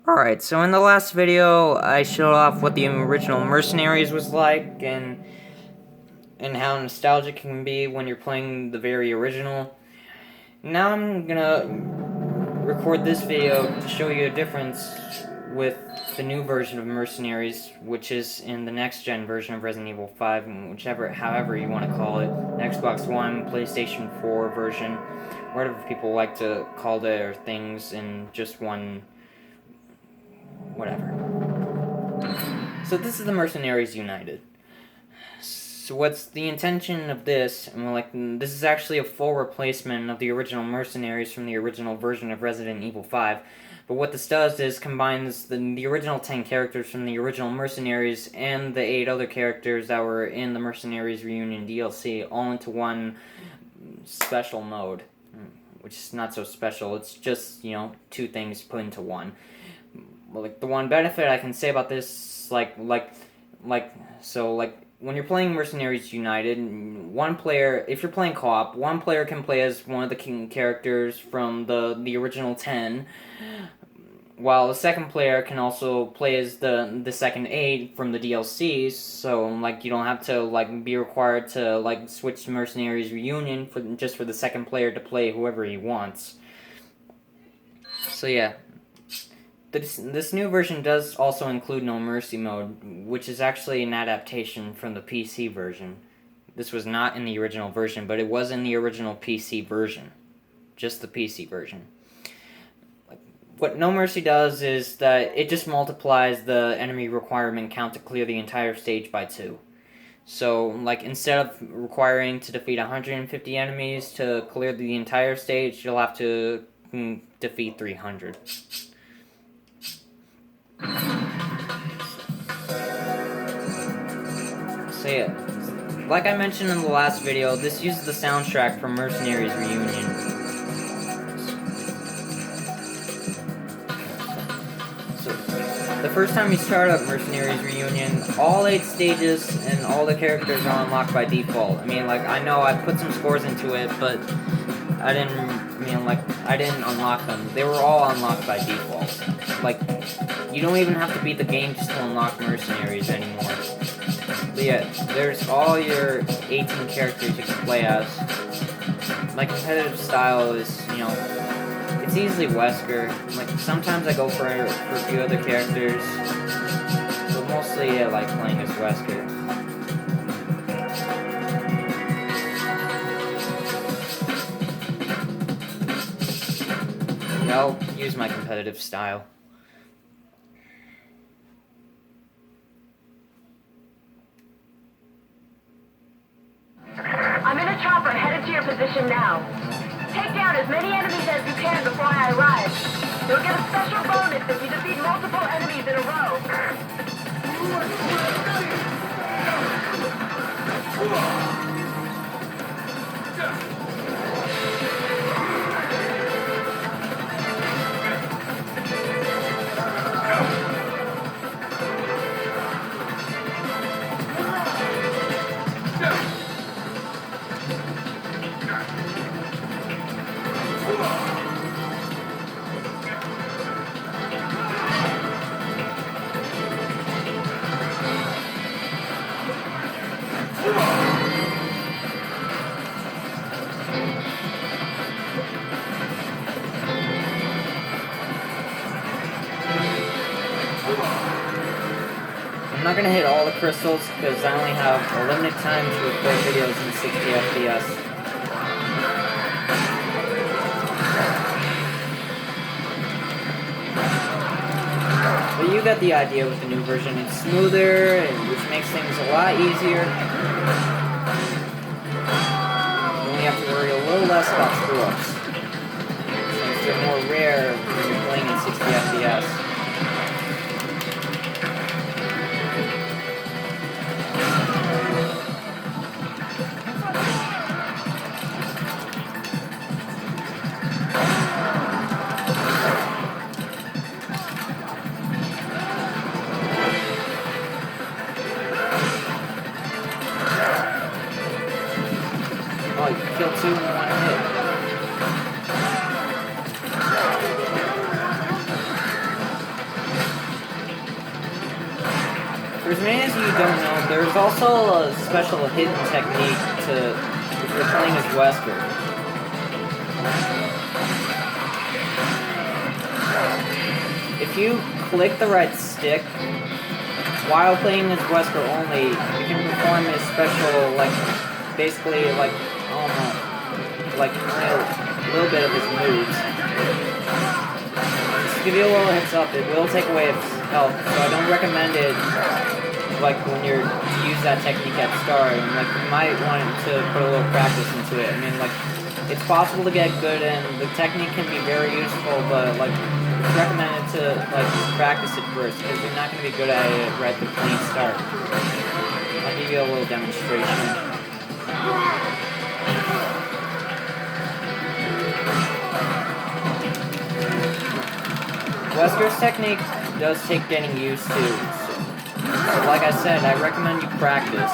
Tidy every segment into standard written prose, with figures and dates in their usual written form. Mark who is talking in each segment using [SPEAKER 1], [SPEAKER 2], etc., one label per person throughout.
[SPEAKER 1] Alright, so in the last video, I showed off what the original Mercenaries was like, and how nostalgic it can be when you're playing the very original. Now I'm gonna record this video to show you a difference with the new version of Mercenaries, which is in the next-gen version of Resident Evil 5, however you want to call it, Xbox One, PlayStation 4 version, whatever people like to call their things in just one whatever. So this is the Mercenaries United. So what's the intention of this? This is actually a full replacement of the original Mercenaries from the original version of Resident Evil 5. But what this does is combines the original 10 characters from the original Mercenaries and the 8 other characters that were in the Mercenaries Reunion DLC all into one special mode. Which is not so special, it's just, two things put into one. The one benefit I can say about this, when you're playing Mercenaries United, one player, if you're playing co-op, one player can play as one of the king characters from the original 10, while the second player can also play as the second 8 from the DLCs, so, you don't have to, be required to, switch to Mercenaries Reunion just for the second player to play whoever he wants. So, yeah. This new version does also include No Mercy mode, which is actually an adaptation from the PC version. This was not in the original version, but it was in the original PC version. Just the PC version. What No Mercy does is that it just multiplies the enemy requirement count to clear the entire stage by 2. So, instead of requiring to defeat 150 enemies to clear the entire stage, you'll have to defeat 300. So yeah, like I mentioned in the last video, this uses the soundtrack from Mercenaries Reunion. So, the first time you start up Mercenaries Reunion, all 8 stages and all the characters are unlocked by default. I know I put some scores into it, but I didn't unlock them. They were all unlocked by default. You don't even have to beat the game just to unlock Mercenaries anymore. But yeah, there's all your 18 characters you can play as. My competitive style is, it's easily Wesker. Sometimes I go for a few other characters, but mostly I like playing as Wesker. I'll use my competitive style.
[SPEAKER 2] I'm in a chopper headed to your position now. Take down as many enemies as you can before I arrive. You'll get a special bonus if you defeat multiple enemies in a row.
[SPEAKER 1] I'm not gonna hit all the crystals because I only have a limited time to record videos in 60 FPS. But you got the idea with the new version. It's smoother, which makes things a lot easier. You only have to worry a little less about screw-ups, since they're more rare when you're playing in 60 FPS. Oh, you kill 2 in 1 hit. as many as you don't know, there's also a special hidden technique to if you're playing as Wesker. If you click the right stick while playing as Wesker only, you can perform a special, like, basically, like, almost, like, a little bit of his moves. Just to give you a little heads up, it will take away his health, so I don't recommend it, like, when you're to use that technique at the start, and, like, you might want to put a little practice into it. I mean, like, it's possible to get good, and the technique can be very useful, but, like, it's recommended to, like, practice it first, because you're not going to be good at it right at the clean start. I'll give you a little demonstration. Wesker's technique does take getting used to, so like I said, I recommend you practice,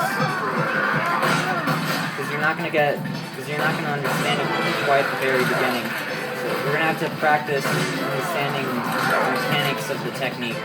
[SPEAKER 1] because you're not going to understand it quite at the very beginning. So you're going to have to practice understanding the mechanics of the technique.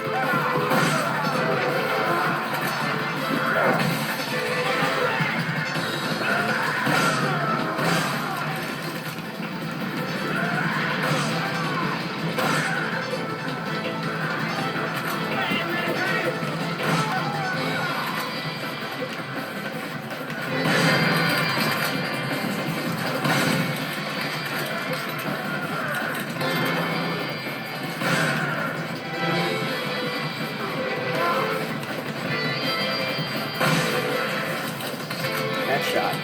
[SPEAKER 1] Shot.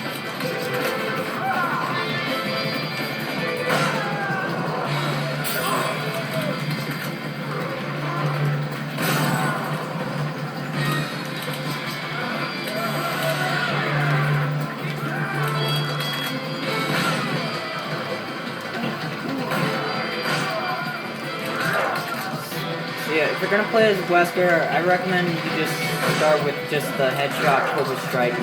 [SPEAKER 1] So yeah, if you're gonna play as Wesker, I recommend you just start with just the headshot Cobra Strike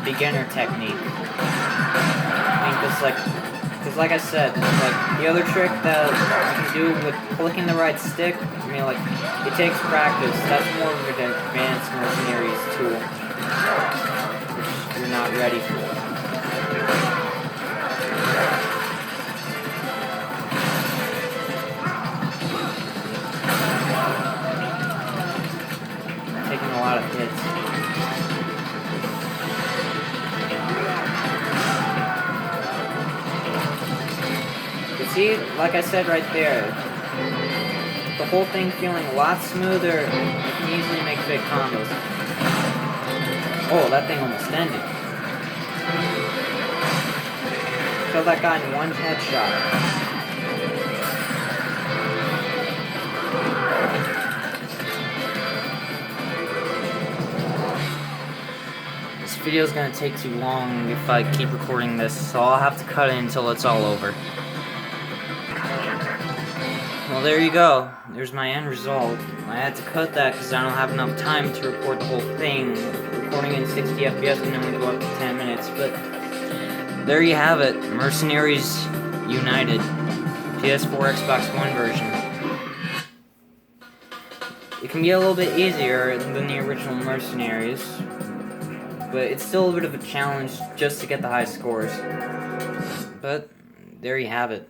[SPEAKER 1] beginner technique. I mean, because like I said, like the other trick that you can do with clicking the right stick, I mean, like, it takes practice. That's more of an advanced Mercenaries tool, which you're not ready for. Taking a lot of hits. See, like I said right there, the whole thing feeling a lot smoother. You can easily make big combos. Oh, that thing almost ended. Killed that guy in one headshot. This video is going to take too long if I keep recording this, so I'll have to cut it until it's all over. Well, there you go. There's my end result. I had to cut that because I don't have enough time to record the whole thing. Recording in 60 FPS can only go up to 10 minutes, but there you have it. Mercenaries United. PS4, Xbox One version. It can be a little bit easier than the original Mercenaries, but it's still a bit of a challenge just to get the high scores. But there you have it.